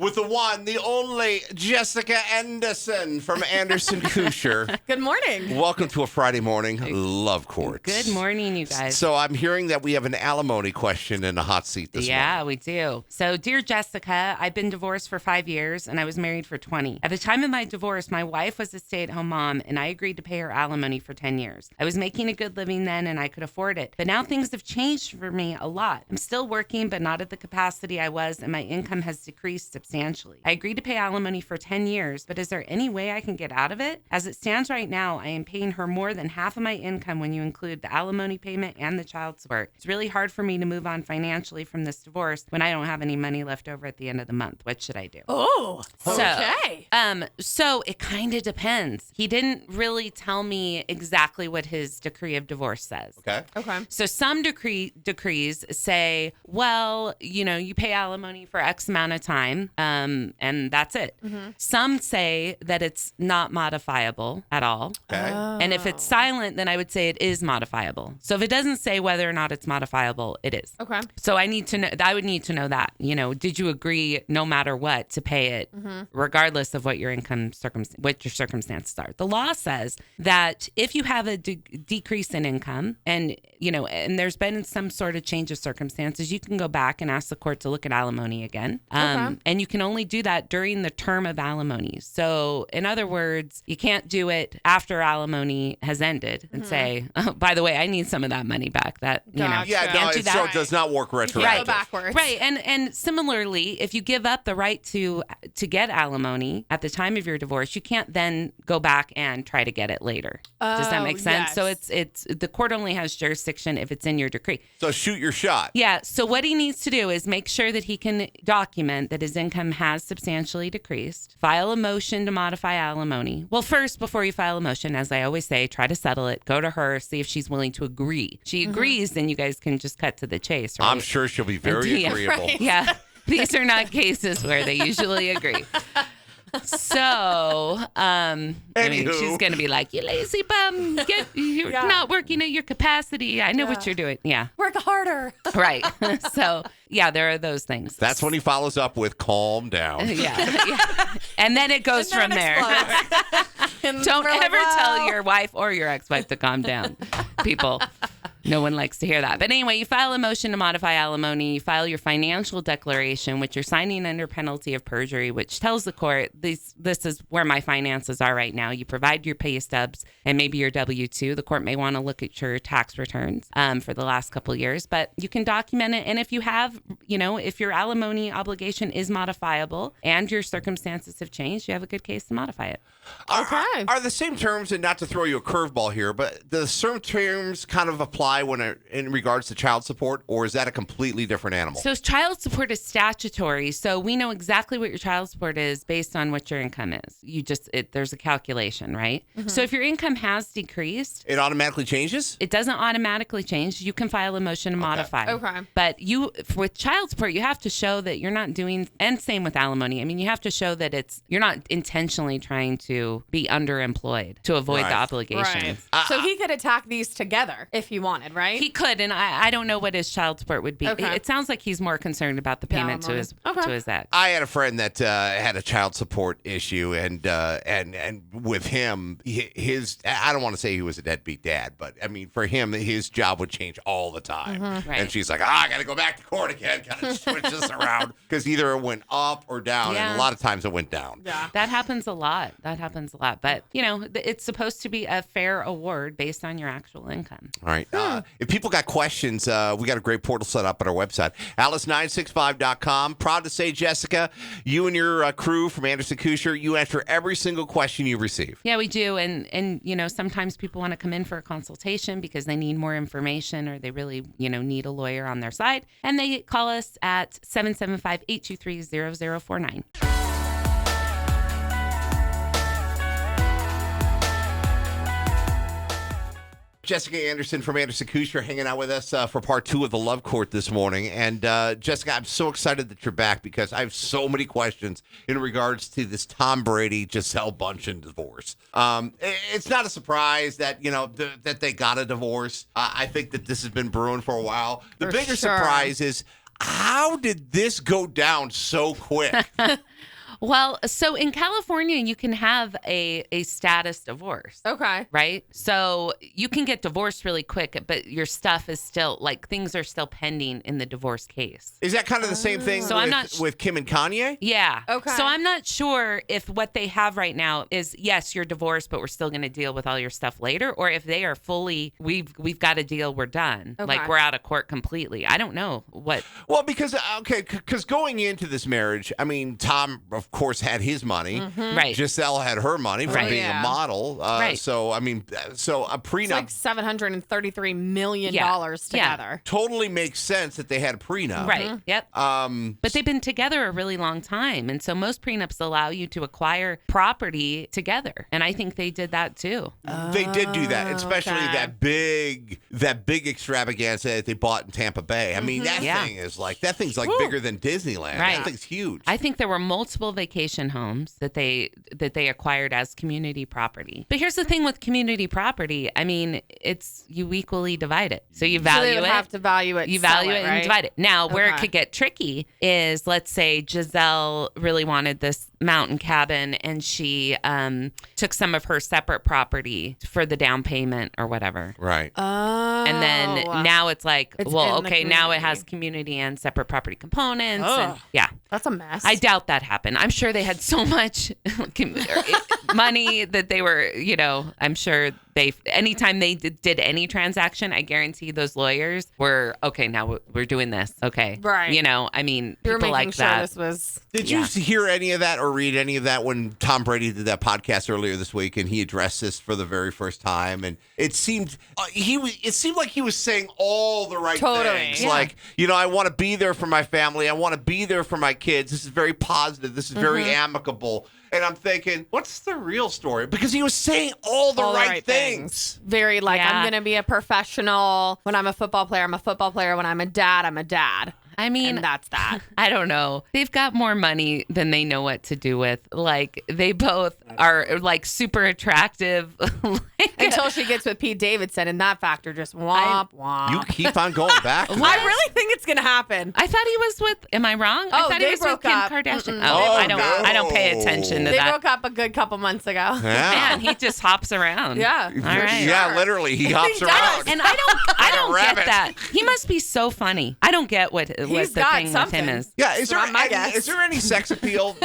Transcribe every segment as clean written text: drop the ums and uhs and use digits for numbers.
with the one, the only Jessica Anderson from Anderson Kusher. Good morning. Welcome to a Friday morning Love Courts. Good morning, you guys. So I'm hearing that we have an alimony question in the hot seat this morning. Yeah, we do. So, dear Jessica, I've been divorced for 5 years and I was married for 20. At the time of my divorce, my wife was a stay-at-home mom and I agreed to pay her alimony for 10 years. I was making a good living then and I could afford it. But now things have changed for me a lot. I'm still working, but not at the capacity I was, and my income has decreased substantially. I agreed to pay alimony for 10 years, but is there any way I can get out of it? As it stands right now, I am paying her more than half of my income when you include the alimony payment and the child support. It's really hard for me to move on financially from this divorce when I don't have any money left over at the end of the month. What should I do? Oh, okay. So it kind of depends. He didn't really tell me exactly what his decree of divorce says. Okay. So some decrees say, well, you pay alimony for X amount of time, and that's it. Mm-hmm. Some say that it's not modifiable at all. Okay. And if it's silent, then I would say it is modifiable. So if it doesn't say whether or not it's modifiable, it is. Okay. So I would need to know that. Did you agree no matter what to pay it, regardless of what your what your circumstances are? The law says that if you have a decrease in income and there's been some sort of change of circumstances, you can go back and ask the court to look at alimony again. And you can only do that during the term of alimony. So in other words, you can't do it after alimony has ended and say, oh, by the way, I need some of that money back. That, Gotcha. Yeah, no, it so does not work retroactive. Go backwards. Right. And similarly, if you give up the right to get alimony at the time of your divorce, you can't then go back and try to get it later. Does that make sense? Yes. So it's the court only has jurisdiction if it's in your decree. So shoot your shot. Yeah. So what he needs to do is make sure that he can document that his income has substantially decreased, file a motion to modify alimony. Well, first, before you file a motion, as I always say, try to settle it. Go to her, see if she's willing to agree. She agrees, then you guys can just cut to the chase. Right? I'm sure she'll be very agreeable. Right. Yeah. These are not cases where they usually agree. So, she's going to be like, you lazy bum, you're not working at your capacity. I know what you're doing. Yeah. Work harder. Right. So, yeah, there are those things. That's when he follows up with calm down. Yeah. And then it goes from there. Don't ever tell your wife or your ex-wife to calm down, people. No one likes to hear that. But anyway, you file a motion to modify alimony. You file your financial declaration, which you're signing under penalty of perjury, which tells the court, this is where my finances are right now. You provide your pay stubs and maybe your W-2. The court may want to look at your tax returns for the last couple of years, but you can document it. And if you have, if your alimony obligation is modifiable and your circumstances have changed, you have a good case to modify it. Okay. Are the same terms, and not to throw you a curveball here, but the certain terms kind of apply in regards to child support, or is that a completely different animal? So child support is statutory, so we know exactly what your child support is based on what your income is. There's a calculation, right? Mm-hmm. So if your income has decreased, it automatically changes? It doesn't automatically change. You can file a motion to modify. Okay. But with child support, you have to show that you're not doing, and same with alimony. I mean, you have to show that you're not intentionally trying to be underemployed to avoid the obligations. Right. So he could attack these together if he wanted, right? He could, and I don't know what his child support would be. Okay. It sounds like he's more concerned about the payment to his ex. I had a friend that had a child support issue, and with him, I don't want to say he was a deadbeat dad, but I mean, for him, his job would change all the time. Mm-hmm. Right. And she's like, I got to go back to court again, got to switch this around, because either it went up or down, and a lot of times it went down. Yeah. That happens a lot. But, it's supposed to be a fair award based on your actual income. All right. If people got questions, we got a great portal set up at our website, alice965.com. Proud to say, Jessica, you and your crew from Anderson Kusher, you answer every single question you receive. Yeah, we do. And sometimes people want to come in for a consultation because they need more information or they really, need a lawyer on their side. And they call us at 775-823-0049. Jessica Anderson from Anderson Kusher hanging out with us for part 2 of the Love Court this morning. And Jessica, I'm so excited that you're back because I have so many questions in regards to this Tom Brady, Gisele Bündchen divorce. It's not a surprise that, that they got a divorce. I think that this has been brewing for a while. The bigger surprise is How did this go down so quick? Well, so in California, you can have a status divorce. Okay. Right? So you can get divorced really quick, but your stuff is still, like, things are still pending in the divorce case. Is that kind of the same thing So with, I'm not with Kim and Kanye? Yeah. Okay. So I'm not sure if what they have right now is, yes, you're divorced, but we're still going to deal with all your stuff later, or if they are fully, we've got a deal, we're done. Okay. Like, we're out of court completely. I don't know what. Well, because going into this marriage, I mean, Tom, of course, had his money. Right. Giselle had her money from Right. being a model. Right. So, I mean, so a It's prenup like $733 million Yeah. together. totally makes sense that they had a prenup. Right. Yep. But they've been together a really long time. And so most prenups allow you to acquire property together. And I think they did that too. They did do that, especially okay. that big extravaganza that they bought in Tampa Bay. I mean, that Yeah. thing's like bigger than Disneyland. Right. That thing's huge. I think there were multiple vacation homes that they acquired as community property. But here's the thing with community property. I mean, you equally divide it. So you So value they would it. have to value it. You sell value it right? and divide it. Now, where it Okay. could get tricky is, let's say Giselle really wanted this mountain cabin and she took some of her separate property for the down payment or whatever. Right. Oh. And then now it's like, It's well, in the okay, now it community. has community and separate property components. And, Ugh. yeah. That's a mess. I doubt that happened. I'm sure they had so much money that they were, I'm sure anytime they did any transaction, I guarantee those lawyers were, okay, now we're doing this. Okay. Right. I mean, You're people making like sure that. this was. Did you hear any of that or read any of that when Tom Brady did that podcast earlier this week and he addressed this for the very first time? And it seemed like he was saying all the right Totally. things. Yeah. Like, I want to be there for my family. I want to be there for my kids. This is very positive. This is very amicable. And I'm thinking, what's the real story? Because he was saying all the right things. Very like, Yeah. I'm going to be a professional. When I'm a football player, I'm a football player. When I'm a dad, I'm a dad. I mean, And that's that. I don't know. They've got more money than they know what to do with. Like, they both are like super attractive. Until she gets with Pete Davidson, and that factor just womp womp. You keep on going back. to I that. really think it's going to happen. I thought he was with. Am I wrong? I Oh, thought they he was with broke Kim up. Kardashian. Mm-mm. Oh, Oh, I don't pay no. attention to They that. broke up a good couple months ago. Yeah. Man, he just hops around. Yeah. All right. Yeah, literally. He hops He around. does. And I don't get rabbit. that. He must be so funny. I don't get what the got thing something. with him is. Yeah, is Not my guess. is there any sex appeal,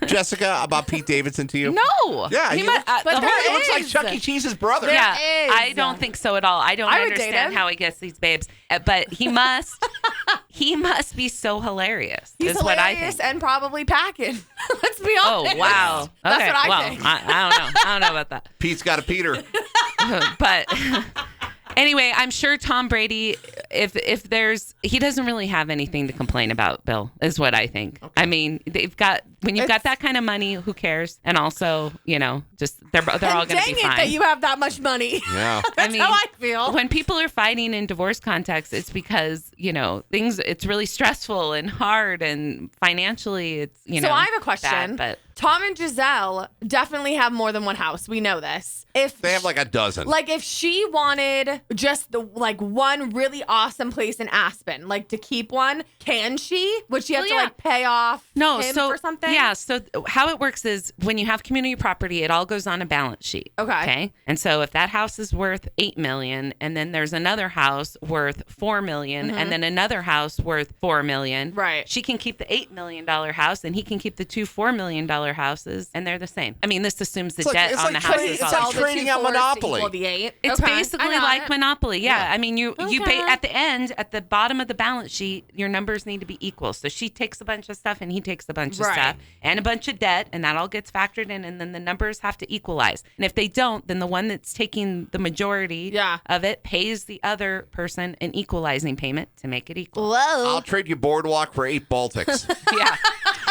Jessica, about Pete Davidson to you? No. Yeah, he must, looks, but the there whole- he looks like is. Chuck E. Cheese's brother. There yeah, is. I don't think so at all. I don't I would date understand him. how he gets these babes, but he must. He must be so hilarious. He's is what I hilarious think. and probably packing. Let's be Oh honest. wow! That's Okay, what I well, think. I don't know. I don't know about that. Pete's got a Peter. But anyway, I'm sure Tom Brady, if he doesn't really have anything to complain about, Bill, is what I think. Okay. I mean, when you've got that kind of money, who cares? And also, just they're all going to Dang be it fine. that you have that much money. Yeah. That's how I feel. When people are fighting in divorce contexts, it's because, it's really stressful and hard, and financially it's, So I have a question. bad, but Tom and Giselle definitely have more than one house. We know this. If They have like a dozen. Like if she wanted just the one really awesome place in Aspen, like to keep one, can she? Would she have Well, to yeah. like pay off No, him so for something? yeah. So how it works is when you have community property, it all goes on a balance sheet. Okay. And so if that house is worth $8 million, and then there's another house worth $4 million, and then another house worth $4 million, Right. She can keep the $8 million house, and he can keep the two $4 million houses, and they're the same. I mean, this assumes the It's like- debt it's on like the trading- houses. it's all like the- trading out Monopoly. It's basically like Monopoly. Yeah. Yeah. I mean, you pay Okay. at the end, at the bottom of the balance sheet, your numbers need to be equal. So she takes a bunch of stuff and he takes a bunch of Right. stuff and a bunch of debt, and that all gets factored in, and then the numbers have to equalize. And if they don't, then the one that's taking the majority Yeah. of it pays the other person an equalizing payment to make it equal. Whoa. I'll trade you Boardwalk for 8 Baltics. Yeah.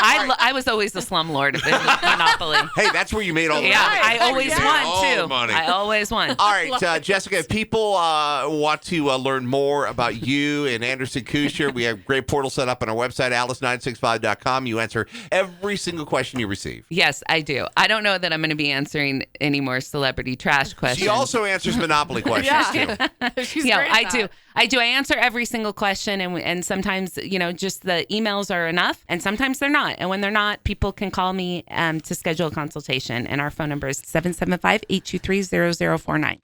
I was always the slumlord in Monopoly. Hey, that's where you made all the Yeah, money. I always You made won all too. the money. I always won. All right, Jessica, if people want to learn more about you and Anderson Kusher, we have a great portal set up on our website, alice965.com. You answer every single question you receive. Yes, I do. I don't know that I'm going to be answering any more celebrity trash questions. She also answers Monopoly questions, too. Yeah. She's Yeah, great at I that. do. I do. I answer every single question, and sometimes, just the emails are enough, and sometimes they're not. And when they're not, people can call me to schedule a consultation, and our phone number is 775-823-0049.